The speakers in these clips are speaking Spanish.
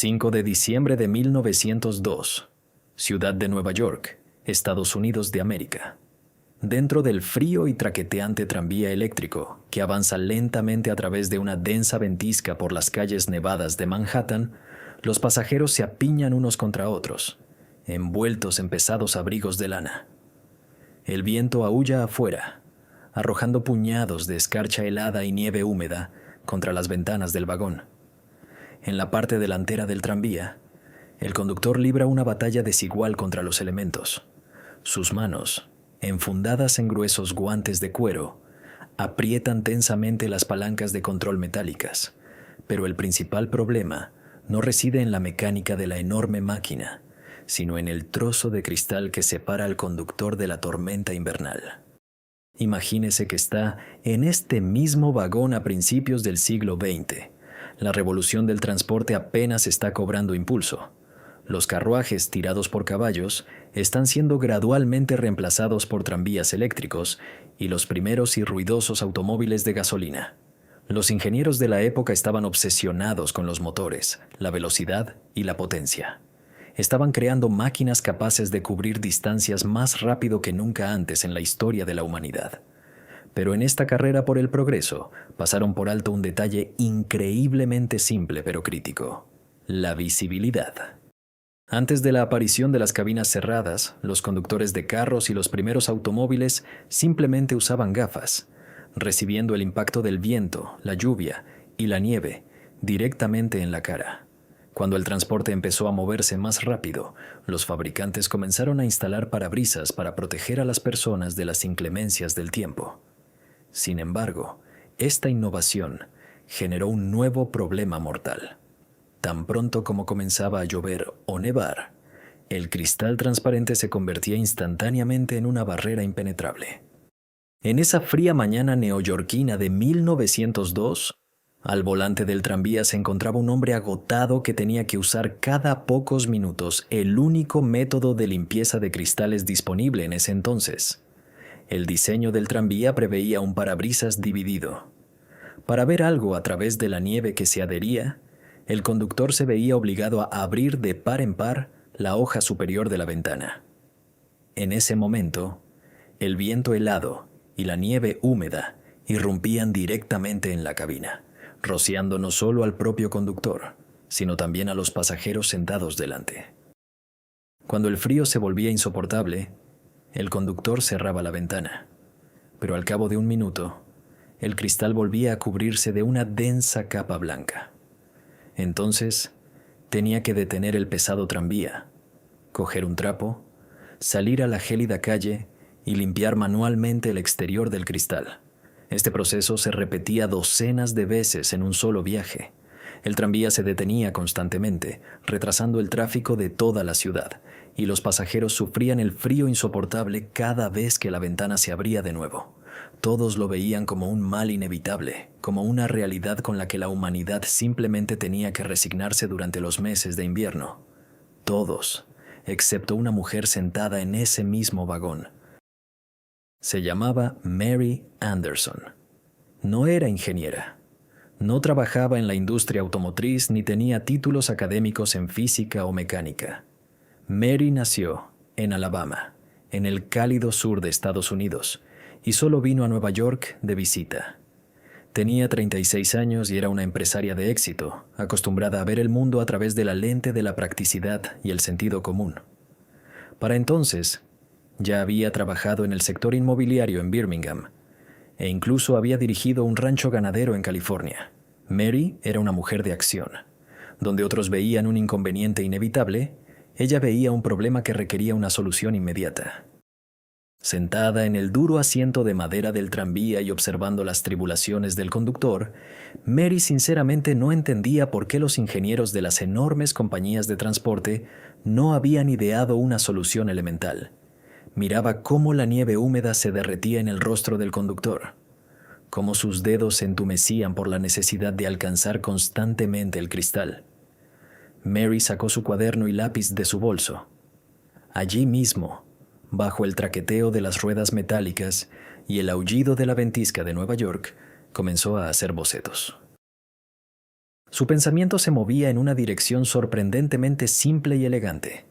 5 de diciembre de 1902, Ciudad de Nueva York, Estados Unidos de América. Dentro del frío y traqueteante tranvía eléctrico que avanza lentamente a través de una densa ventisca por las calles nevadas de Manhattan, los pasajeros se apiñan unos contra otros, envueltos en pesados abrigos de lana. El viento aúlla afuera, arrojando puñados de escarcha helada y nieve húmeda contra las ventanas del vagón. En la parte delantera del tranvía, el conductor libra una batalla desigual contra los elementos. Sus manos, enfundadas en gruesos guantes de cuero, aprietan tensamente las palancas de control metálicas, pero el principal problema no reside en la mecánica de la enorme máquina, sino en el trozo de cristal que separa al conductor de la tormenta invernal. Imagínese que está en este mismo vagón a principios del siglo XX. La revolución del transporte apenas está cobrando impulso. Los carruajes tirados por caballos están siendo gradualmente reemplazados por tranvías eléctricos y los primeros y ruidosos automóviles de gasolina. Los ingenieros de la época estaban obsesionados con los motores, la velocidad y la potencia. Estaban creando máquinas capaces de cubrir distancias más rápido que nunca antes en la historia de la humanidad. Pero en esta carrera por el progreso pasaron por alto un detalle increíblemente simple pero crítico: la visibilidad. Antes de la aparición de las cabinas cerradas, los conductores de carros y los primeros automóviles simplemente usaban gafas, recibiendo el impacto del viento, la lluvia y la nieve directamente en la cara. Cuando el transporte empezó a moverse más rápido, los fabricantes comenzaron a instalar parabrisas para proteger a las personas de las inclemencias del tiempo. Sin embargo, esta innovación generó un nuevo problema mortal. Tan pronto como comenzaba a llover o nevar, el cristal transparente se convertía instantáneamente en una barrera impenetrable. En esa fría mañana neoyorquina de 1902, al volante del tranvía se encontraba un hombre agotado que tenía que usar cada pocos minutos el único método de limpieza de cristales disponible en ese entonces. El diseño del tranvía preveía un parabrisas dividido. Para ver algo a través de la nieve que se adhería, el conductor se veía obligado a abrir de par en par la hoja superior de la ventana. En ese momento, el viento helado y la nieve húmeda irrumpían directamente en la cabina, rociando no solo al propio conductor, sino también a los pasajeros sentados delante. Cuando el frío se volvía insoportable, el conductor cerraba la ventana, pero al cabo de un minuto, el cristal volvía a cubrirse de una densa capa blanca. Entonces, tenía que detener el pesado tranvía, coger un trapo, salir a la gélida calle y limpiar manualmente el exterior del cristal. Este proceso se repetía docenas de veces en un solo viaje. El tranvía se detenía constantemente, retrasando el tráfico de toda la ciudad, y los pasajeros sufrían el frío insoportable cada vez que la ventana se abría de nuevo. Todos lo veían como un mal inevitable, como una realidad con la que la humanidad simplemente tenía que resignarse durante los meses de invierno. Todos, excepto una mujer sentada en ese mismo vagón. Se llamaba Mary Anderson. No era ingeniera. No trabajaba en la industria automotriz ni tenía títulos académicos en física o mecánica. Mary nació en Alabama, en el cálido sur de Estados Unidos, y solo vino a Nueva York de visita. Tenía 36 años y era una empresaria de éxito, acostumbrada a ver el mundo a través de la lente de la practicidad y el sentido común. Para entonces, ya había trabajado en el sector inmobiliario en Birmingham, e incluso había dirigido un rancho ganadero en California. Mary era una mujer de acción. Donde otros veían un inconveniente inevitable, ella veía un problema que requería una solución inmediata. Sentada en el duro asiento de madera del tranvía y observando las tribulaciones del conductor, Mary sinceramente no entendía por qué los ingenieros de las enormes compañías de transporte no habían ideado una solución elemental. Miraba cómo la nieve húmeda se derretía en el rostro del conductor, cómo sus dedos se entumecían por la necesidad de alcanzar constantemente el cristal. Mary sacó su cuaderno y lápiz de su bolso. Allí mismo, bajo el traqueteo de las ruedas metálicas y el aullido de la ventisca de Nueva York, comenzó a hacer bocetos. Su pensamiento se movía en una dirección sorprendentemente simple y elegante.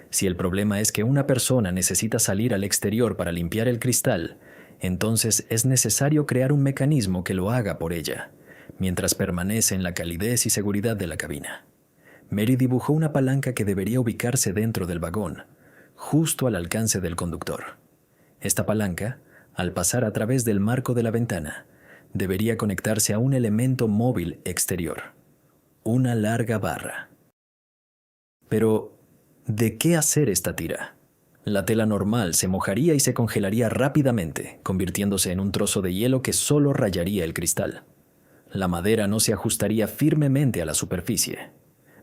Si el problema es que una persona necesita salir al exterior para limpiar el cristal, entonces es necesario crear un mecanismo que lo haga por ella, mientras permanece en la calidez y seguridad de la cabina. Mary dibujó una palanca que debería ubicarse dentro del vagón, justo al alcance del conductor. Esta palanca, al pasar a través del marco de la ventana, debería conectarse a un elemento móvil exterior, una larga barra. Pero, ¿de qué hacer esta tira? La tela normal se mojaría y se congelaría rápidamente, convirtiéndose en un trozo de hielo que solo rayaría el cristal. La madera no se ajustaría firmemente a la superficie.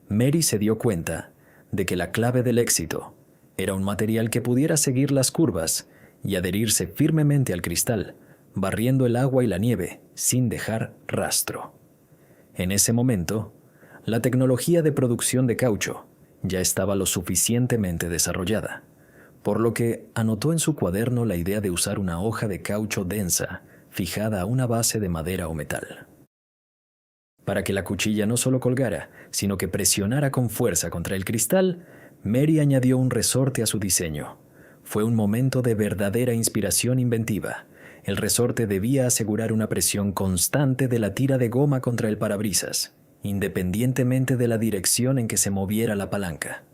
Mary se dio cuenta de que la clave del éxito era un material que pudiera seguir las curvas y adherirse firmemente al cristal, barriendo el agua y la nieve sin dejar rastro. En ese momento, la tecnología de producción de caucho ya estaba lo suficientemente desarrollada, por lo que anotó en su cuaderno la idea de usar una hoja de caucho densa fijada a una base de madera o metal. Para que la cuchilla no solo colgara, sino que presionara con fuerza contra el cristal, Mary añadió un resorte a su diseño. Fue un momento de verdadera inspiración inventiva. El resorte debía asegurar una presión constante de la tira de goma contra el parabrisas, independientemente de la dirección en que se moviera la palanca.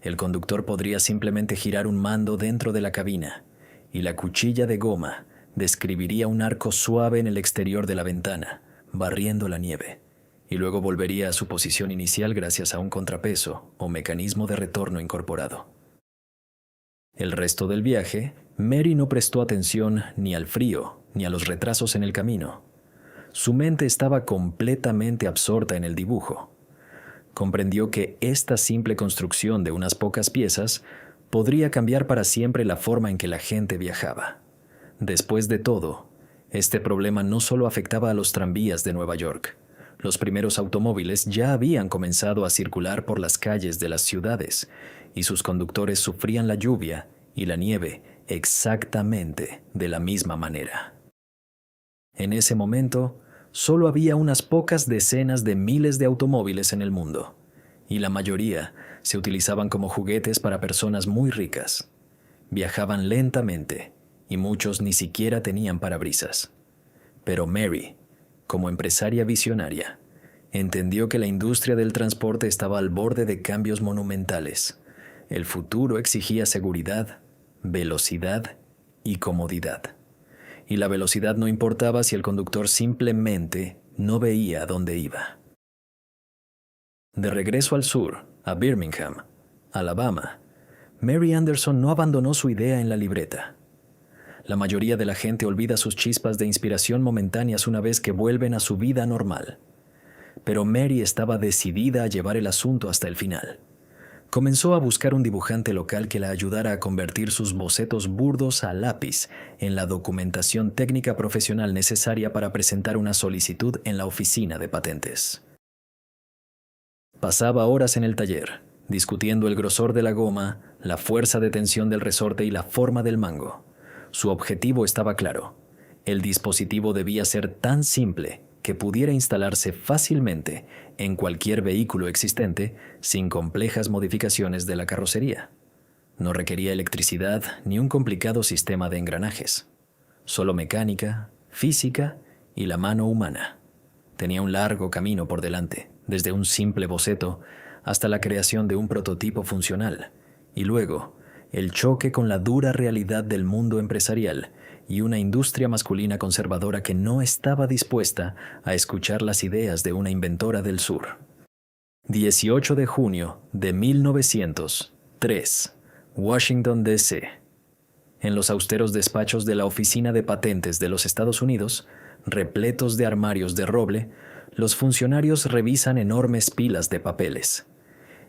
El conductor podría simplemente girar un mando dentro de la cabina, y la cuchilla de goma describiría un arco suave en el exterior de la ventana, barriendo la nieve, y luego volvería a su posición inicial gracias a un contrapeso o mecanismo de retorno incorporado. El resto del viaje, Mary no prestó atención ni al frío ni a los retrasos en el camino. Su mente estaba completamente absorta en el dibujo. Comprendió que esta simple construcción de unas pocas piezas podría cambiar para siempre la forma en que la gente viajaba. Después de todo, este problema no solo afectaba a los tranvías de Nueva York. Los primeros automóviles ya habían comenzado a circular por las calles de las ciudades, y sus conductores sufrían la lluvia y la nieve exactamente de la misma manera. En ese momento, solo había unas pocas decenas de miles de automóviles en el mundo, y la mayoría se utilizaban como juguetes para personas muy ricas. Viajaban lentamente, y muchos ni siquiera tenían parabrisas. Pero Mary, como empresaria visionaria, entendió que la industria del transporte estaba al borde de cambios monumentales. El futuro exigía seguridad, velocidad y comodidad. Y la velocidad no importaba si el conductor simplemente no veía a dónde iba. De regreso al sur, a Birmingham, Alabama, Mary Anderson no abandonó su idea en la libreta. La mayoría de la gente olvida sus chispas de inspiración momentáneas una vez que vuelven a su vida normal. Pero Mary estaba decidida a llevar el asunto hasta el final. Comenzó a buscar un dibujante local que la ayudara a convertir sus bocetos burdos a lápiz en la documentación técnica profesional necesaria para presentar una solicitud en la oficina de patentes. Pasaba horas en el taller, discutiendo el grosor de la goma, la fuerza de tensión del resorte y la forma del mango. Su objetivo estaba claro. El dispositivo debía ser tan simple que pudiera instalarse fácilmente en cualquier vehículo existente sin complejas modificaciones de la carrocería. No requería electricidad ni un complicado sistema de engranajes. Solo mecánica, física y la mano humana. Tenía un largo camino por delante, desde un simple boceto hasta la creación de un prototipo funcional, y luego el choque con la dura realidad del mundo empresarial y una industria masculina conservadora que no estaba dispuesta a escuchar las ideas de una inventora del sur. 18 de junio de 1903, Washington, D.C. En los austeros despachos de la Oficina de Patentes de los Estados Unidos, repletos de armarios de roble, los funcionarios revisan enormes pilas de papeles.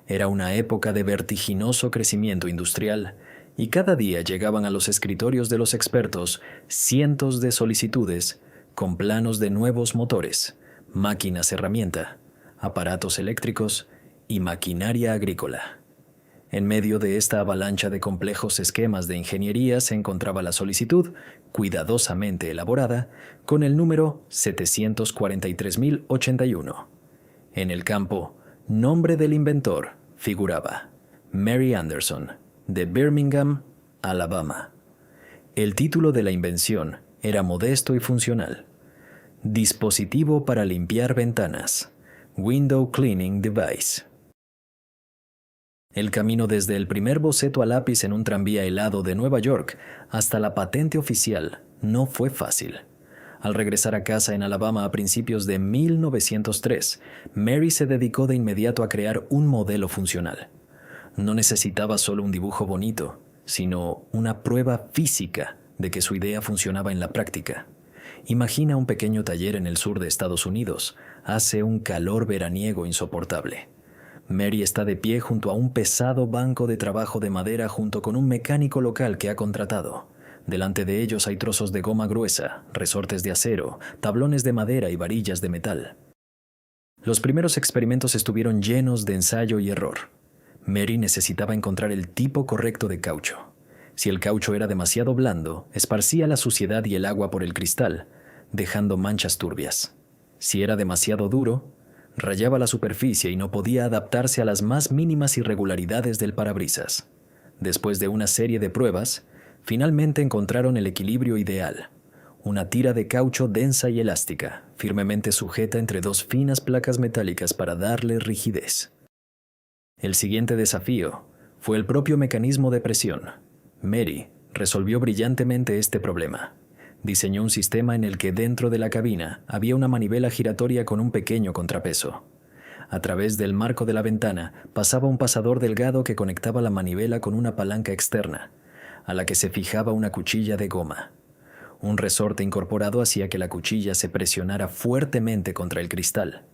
Era una época de vertiginoso crecimiento industrial, y cada día llegaban a los escritorios de los expertos cientos de solicitudes con planos de nuevos motores, máquinas herramienta, aparatos eléctricos y maquinaria agrícola. En medio de esta avalancha de complejos esquemas de ingeniería se encontraba la solicitud, cuidadosamente elaborada, con el número 743.081. En el campo, nombre del inventor figuraba Mary Anderson, de Birmingham, Alabama. El título de la invención era modesto y funcional: dispositivo para limpiar ventanas, Window Cleaning Device. El camino desde el primer boceto a lápiz en un tranvía helado de Nueva York hasta la patente oficial no fue fácil. Al regresar a casa en Alabama a principios de 1903, Mary se dedicó de inmediato a crear un modelo funcional. No necesitaba solo un dibujo bonito, sino una prueba física de que su idea funcionaba en la práctica. Imagina un pequeño taller en el sur de Estados Unidos. Hace un calor veraniego insoportable. Mary está de pie junto a un pesado banco de trabajo de madera junto con un mecánico local que ha contratado. Delante de ellos hay trozos de goma gruesa, resortes de acero, tablones de madera y varillas de metal. Los primeros experimentos estuvieron llenos de ensayo y error. Mary necesitaba encontrar el tipo correcto de caucho. Si el caucho era demasiado blando, esparcía la suciedad y el agua por el cristal, dejando manchas turbias. Si era demasiado duro, rayaba la superficie y no podía adaptarse a las más mínimas irregularidades del parabrisas. Después de una serie de pruebas, finalmente encontraron el equilibrio ideal: una tira de caucho densa y elástica, firmemente sujeta entre dos finas placas metálicas para darle rigidez. El siguiente desafío fue el propio mecanismo de presión. Mary resolvió brillantemente este problema. Diseñó un sistema en el que dentro de la cabina había una manivela giratoria con un pequeño contrapeso. A través del marco de la ventana pasaba un pasador delgado que conectaba la manivela con una palanca externa, a la que se fijaba una cuchilla de goma. Un resorte incorporado hacía que la cuchilla se presionara fuertemente contra el cristal.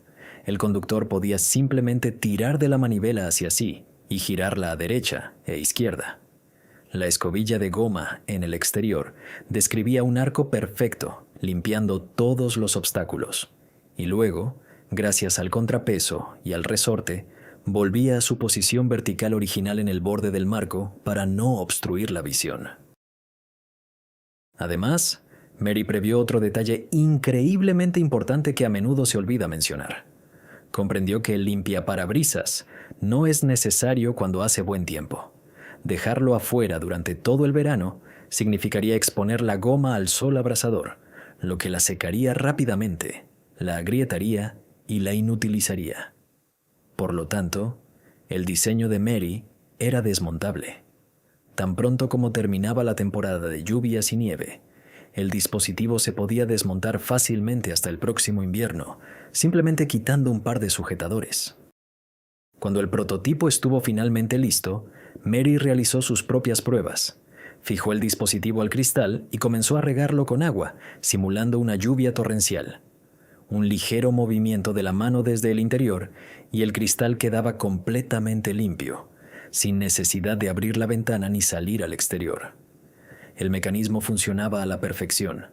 El conductor podía simplemente tirar de la manivela hacia sí y girarla a derecha e izquierda. La escobilla de goma en el exterior describía un arco perfecto, limpiando todos los obstáculos. Y luego, gracias al contrapeso y al resorte, volvía a su posición vertical original en el borde del marco para no obstruir la visión. Además, Mary previó otro detalle increíblemente importante que a menudo se olvida mencionar. Comprendió que el limpiaparabrisas no es necesario cuando hace buen tiempo. Dejarlo afuera durante todo el verano significaría exponer la goma al sol abrasador, lo que la secaría rápidamente, la agrietaría y la inutilizaría. Por lo tanto, el diseño de Mary era desmontable. Tan pronto como terminaba la temporada de lluvias y nieve, el dispositivo se podía desmontar fácilmente hasta el próximo invierno, simplemente quitando un par de sujetadores. Cuando el prototipo estuvo finalmente listo, Mary realizó sus propias pruebas. Fijó el dispositivo al cristal y comenzó a regarlo con agua, simulando una lluvia torrencial. Un ligero movimiento de la mano desde el interior y el cristal quedaba completamente limpio, sin necesidad de abrir la ventana ni salir al exterior. El mecanismo funcionaba a la perfección.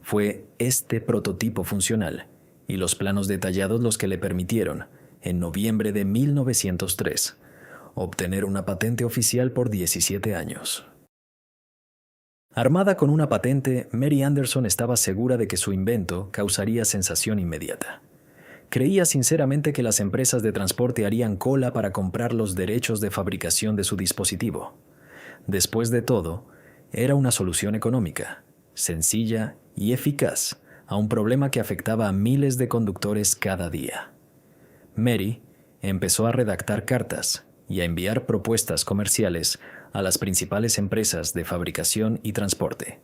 Fue este prototipo funcional y los planos detallados los que le permitieron, en noviembre de 1903, obtener una patente oficial por 17 años. Armada con una patente, Mary Anderson estaba segura de que su invento causaría sensación inmediata. Creía sinceramente que las empresas de transporte harían cola para comprar los derechos de fabricación de su dispositivo. Después de todo, era una solución económica, sencilla y eficaz a un problema que afectaba a miles de conductores cada día. Mary empezó a redactar cartas y a enviar propuestas comerciales a las principales empresas de fabricación y transporte,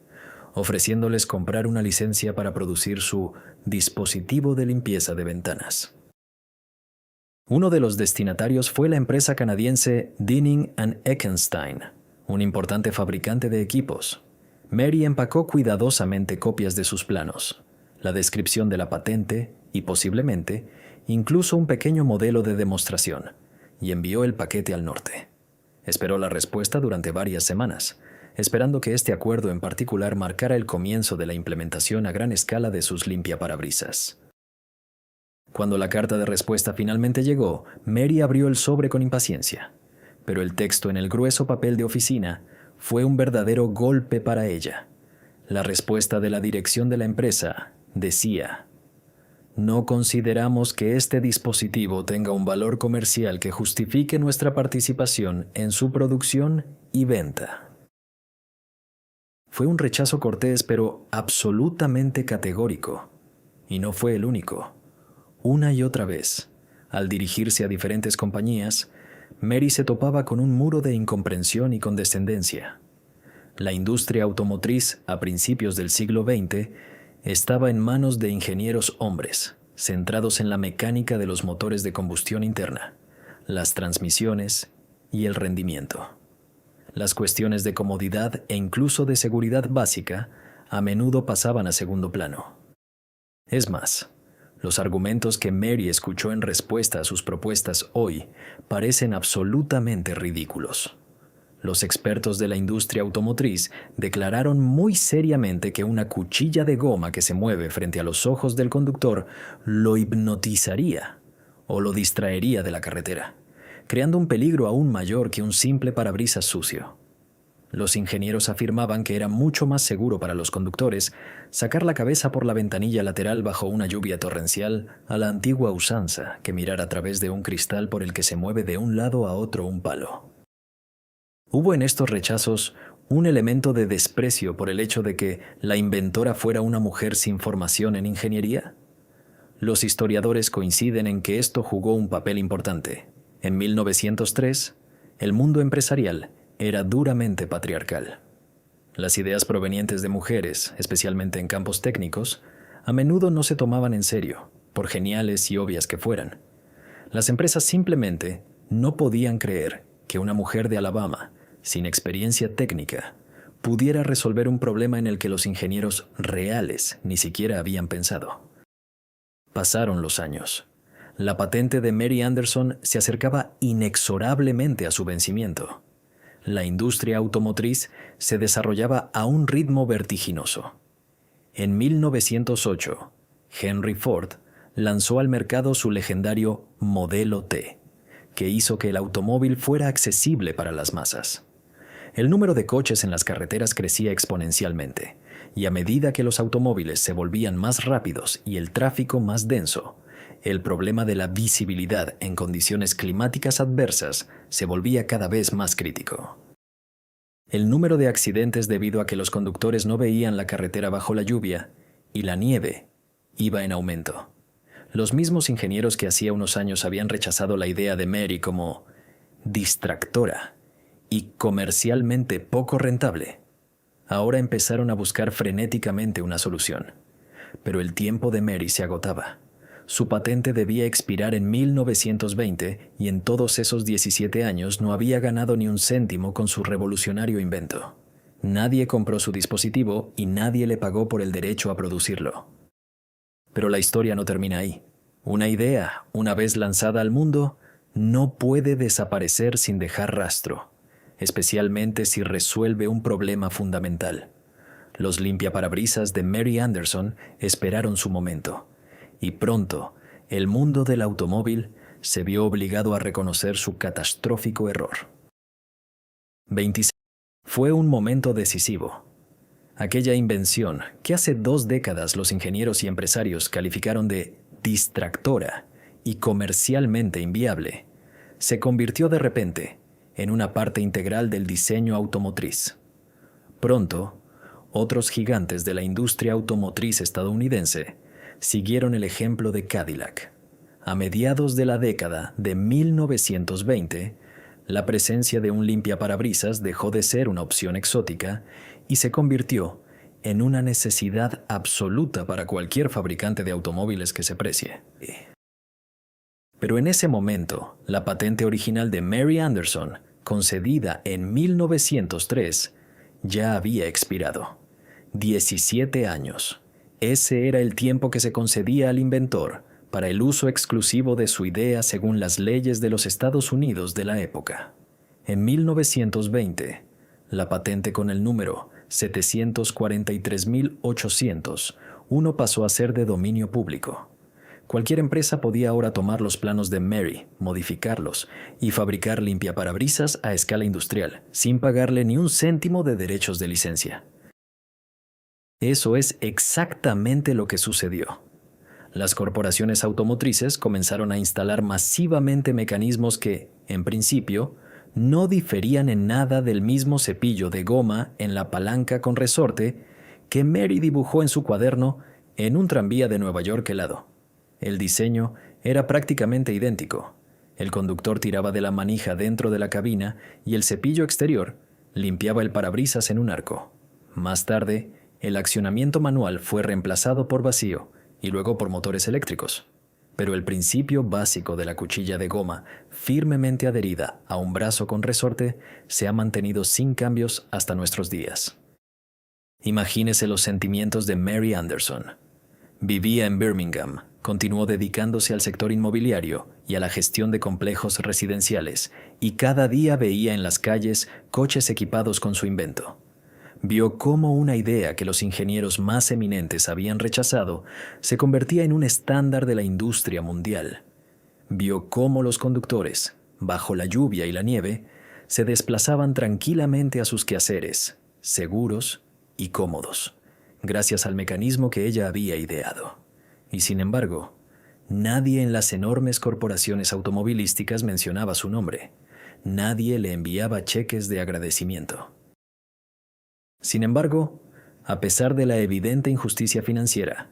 ofreciéndoles comprar una licencia para producir su dispositivo de limpieza de ventanas. Uno de los destinatarios fue la empresa canadiense Dinning & Eckenstein, un importante fabricante de equipos. Mary empacó cuidadosamente copias de sus planos, la descripción de la patente y, posiblemente, incluso un pequeño modelo de demostración, y envió el paquete al norte. Esperó la respuesta durante varias semanas, esperando que este acuerdo en particular marcara el comienzo de la implementación a gran escala de sus limpiaparabrisas. Cuando la carta de respuesta finalmente llegó, Mary abrió el sobre con impaciencia, pero el texto en el grueso papel de oficina fue un verdadero golpe para ella. La respuesta de la dirección de la empresa decía: No consideramos que este dispositivo tenga un valor comercial que justifique nuestra participación en su producción y venta. Fue un rechazo cortés, pero absolutamente categórico. Y no fue el único. Una y otra vez, al dirigirse a diferentes compañías, Mary se topaba con un muro de incomprensión y condescendencia. La industria automotriz a principios del siglo XX estaba en manos de ingenieros hombres, centrados en la mecánica de los motores de combustión interna, las transmisiones y el rendimiento. Las cuestiones de comodidad e incluso de seguridad básica a menudo pasaban a segundo plano. Es más, los argumentos que Mary escuchó en respuesta a sus propuestas hoy parecen absolutamente ridículos. Los expertos de la industria automotriz declararon muy seriamente que una cuchilla de goma que se mueve frente a los ojos del conductor lo hipnotizaría o lo distraería de la carretera, creando un peligro aún mayor que un simple parabrisas sucio. Los ingenieros afirmaban que era mucho más seguro para los conductores sacar la cabeza por la ventanilla lateral bajo una lluvia torrencial a la antigua usanza que mirar a través de un cristal por el que se mueve de un lado a otro un palo. Hubo en estos rechazos un elemento de desprecio por el hecho de que la inventora fuera una mujer sin formación en ingeniería. Los historiadores coinciden en que esto jugó un papel importante. En 1903, el mundo empresarial era duramente patriarcal. Las ideas provenientes de mujeres, especialmente en campos técnicos, a menudo no se tomaban en serio, por geniales y obvias que fueran. Las empresas simplemente no podían creer que una mujer de Alabama, sin experiencia técnica, pudiera resolver un problema en el que los ingenieros reales ni siquiera habían pensado. Pasaron los años. La patente de Mary Anderson se acercaba inexorablemente a su vencimiento. La industria automotriz se desarrollaba a un ritmo vertiginoso. En 1908, Henry Ford lanzó al mercado su legendario Modelo T, que hizo que el automóvil fuera accesible para las masas. El número de coches en las carreteras crecía exponencialmente, y a medida que los automóviles se volvían más rápidos y el tráfico más denso, el problema de la visibilidad en condiciones climáticas adversas se volvía cada vez más crítico. El número de accidentes debido a que los conductores no veían la carretera bajo la lluvia y la nieve iba en aumento. Los mismos ingenieros que hacía unos años habían rechazado la idea de Mary como distractora y comercialmente poco rentable, ahora empezaron a buscar frenéticamente una solución. Pero el tiempo de Mary se agotaba. Su patente debía expirar en 1920 y en todos esos 17 años no había ganado ni un céntimo con su revolucionario invento. Nadie compró su dispositivo y nadie le pagó por el derecho a producirlo. Pero la historia no termina ahí. Una idea, una vez lanzada al mundo, no puede desaparecer sin dejar rastro, especialmente si resuelve un problema fundamental. Los limpiaparabrisas de Mary Anderson esperaron su momento, y pronto el mundo del automóvil se vio obligado a reconocer su catastrófico error. 26. Fue un momento decisivo. Aquella invención que hace 2 décadas los ingenieros y empresarios calificaron de distractora y comercialmente inviable, se convirtió de repente en una parte integral del diseño automotriz. Pronto, otros gigantes de la industria automotriz estadounidense siguieron el ejemplo de Cadillac. A mediados de la década de 1920, la presencia de un limpiaparabrisas dejó de ser una opción exótica y se convirtió en una necesidad absoluta para cualquier fabricante de automóviles que se precie. Pero en ese momento, la patente original de Mary Anderson, concedida en 1903, ya había expirado. 17 años. Ese era el tiempo que se concedía al inventor para el uso exclusivo de su idea según las leyes de los Estados Unidos de la época. En 1920, la patente con el número 743.801 pasó a ser de dominio público. Cualquier empresa podía ahora tomar los planos de Mary, modificarlos y fabricar limpiaparabrisas a escala industrial, sin pagarle ni un céntimo de derechos de licencia. Eso es exactamente lo que sucedió. Las corporaciones automotrices comenzaron a instalar masivamente mecanismos que, en principio, no diferían en nada del mismo cepillo de goma en la palanca con resorte que Mary dibujó en su cuaderno en un tranvía de Nueva York helado. El diseño era prácticamente idéntico. El conductor tiraba de la manija dentro de la cabina y el cepillo exterior limpiaba el parabrisas en un arco. Más tarde, el accionamiento manual fue reemplazado por vacío y luego por motores eléctricos. Pero el principio básico de la cuchilla de goma, firmemente adherida a un brazo con resorte, se ha mantenido sin cambios hasta nuestros días. Imagínese los sentimientos de Mary Anderson. Vivía en Birmingham, continuó dedicándose al sector inmobiliario y a la gestión de complejos residenciales, y cada día veía en las calles coches equipados con su invento. Vio cómo una idea que los ingenieros más eminentes habían rechazado se convertía en un estándar de la industria mundial. Vio cómo los conductores, bajo la lluvia y la nieve, se desplazaban tranquilamente a sus quehaceres, seguros y cómodos, gracias al mecanismo que ella había ideado. Y sin embargo, nadie en las enormes corporaciones automovilísticas mencionaba su nombre. Nadie le enviaba cheques de agradecimiento. Sin embargo, a pesar de la evidente injusticia financiera,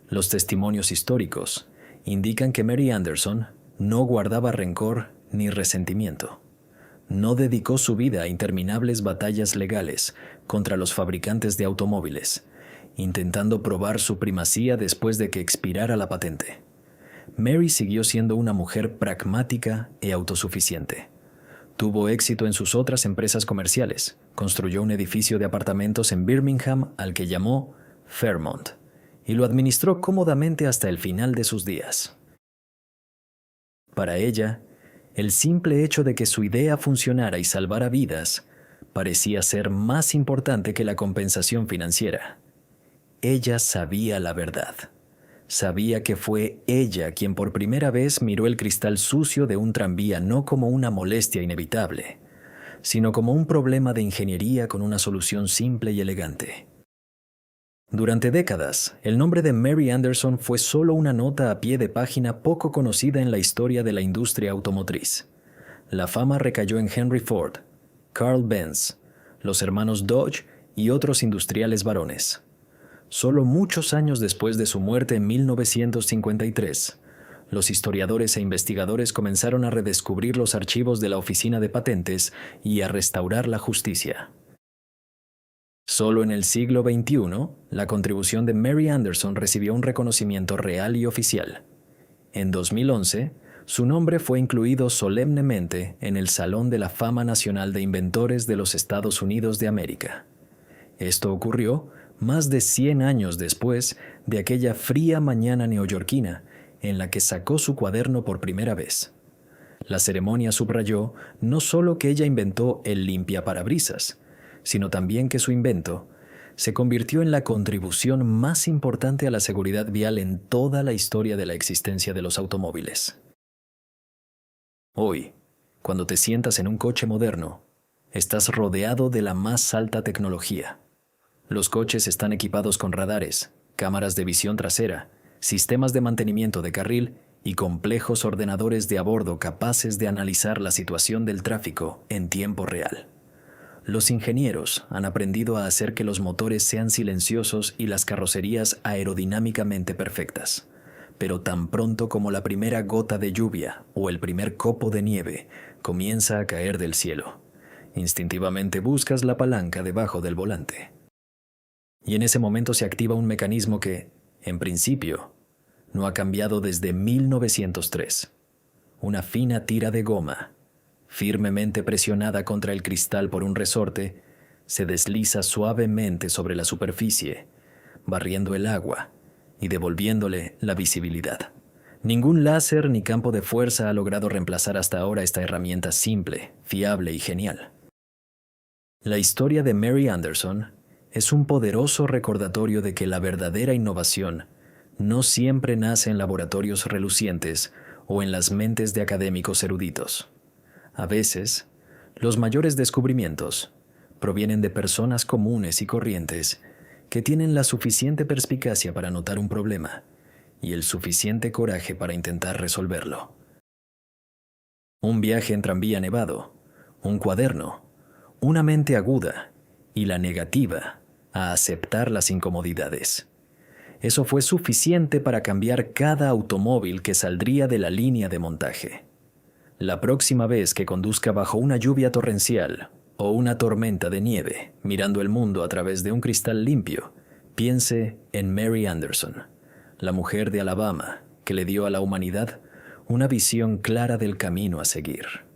los testimonios históricos indican que Mary Anderson no guardaba rencor ni resentimiento. No dedicó su vida a interminables batallas legales contra los fabricantes de automóviles, intentando probar su primacía después de que expirara la patente. Mary siguió siendo una mujer pragmática y autosuficiente. Tuvo éxito en sus otras empresas comerciales. Construyó un edificio de apartamentos en Birmingham al que llamó Fairmont y lo administró cómodamente hasta el final de sus días. Para ella, el simple hecho de que su idea funcionara y salvara vidas parecía ser más importante que la compensación financiera. Ella sabía la verdad. Sabía que fue ella quien por primera vez miró el cristal sucio de un tranvía no como una molestia inevitable, sino como un problema de ingeniería con una solución simple y elegante. Durante décadas, el nombre de Mary Anderson fue solo una nota a pie de página poco conocida en la historia de la industria automotriz. La fama recayó en Henry Ford, Carl Benz, los hermanos Dodge y otros industriales varones. Solo muchos años después de su muerte en 1953, los historiadores e investigadores comenzaron a redescubrir los archivos de la Oficina de Patentes y a restaurar la justicia. Solo en el siglo XXI, la contribución de Mary Anderson recibió un reconocimiento real y oficial. En 2011, su nombre fue incluido solemnemente en el Salón de la Fama Nacional de Inventores de los Estados Unidos de América. Esto ocurrió más de 100 años después de aquella fría mañana neoyorquina en la que sacó su cuaderno por primera vez. La ceremonia subrayó no solo que ella inventó el limpiaparabrisas, sino también que su invento se convirtió en la contribución más importante a la seguridad vial en toda la historia de la existencia de los automóviles. Hoy, cuando te sientas en un coche moderno, estás rodeado de la más alta tecnología. Los coches están equipados con radares, cámaras de visión trasera, sistemas de mantenimiento de carril y complejos ordenadores de a bordo capaces de analizar la situación del tráfico en tiempo real. Los ingenieros han aprendido a hacer que los motores sean silenciosos y las carrocerías aerodinámicamente perfectas. Pero tan pronto como la primera gota de lluvia o el primer copo de nieve comienza a caer del cielo, instintivamente buscas la palanca debajo del volante. Y en ese momento se activa un mecanismo que, en principio, no ha cambiado desde 1903. Una fina tira de goma, firmemente presionada contra el cristal por un resorte, se desliza suavemente sobre la superficie, barriendo el agua y devolviéndole la visibilidad. Ningún láser ni campo de fuerza ha logrado reemplazar hasta ahora esta herramienta simple, fiable y genial. La historia de Mary Anderson es un poderoso recordatorio de que la verdadera innovación no siempre nace en laboratorios relucientes o en las mentes de académicos eruditos. A veces, los mayores descubrimientos provienen de personas comunes y corrientes que tienen la suficiente perspicacia para notar un problema y el suficiente coraje para intentar resolverlo. Un viaje en tranvía nevado, un cuaderno, una mente aguda y la negativa a aceptar las incomodidades. Eso fue suficiente para cambiar cada automóvil que saldría de la línea de montaje. La próxima vez que conduzca bajo una lluvia torrencial o una tormenta de nieve, mirando el mundo a través de un cristal limpio, piense en Mary Anderson, la mujer de Alabama que le dio a la humanidad una visión clara del camino a seguir.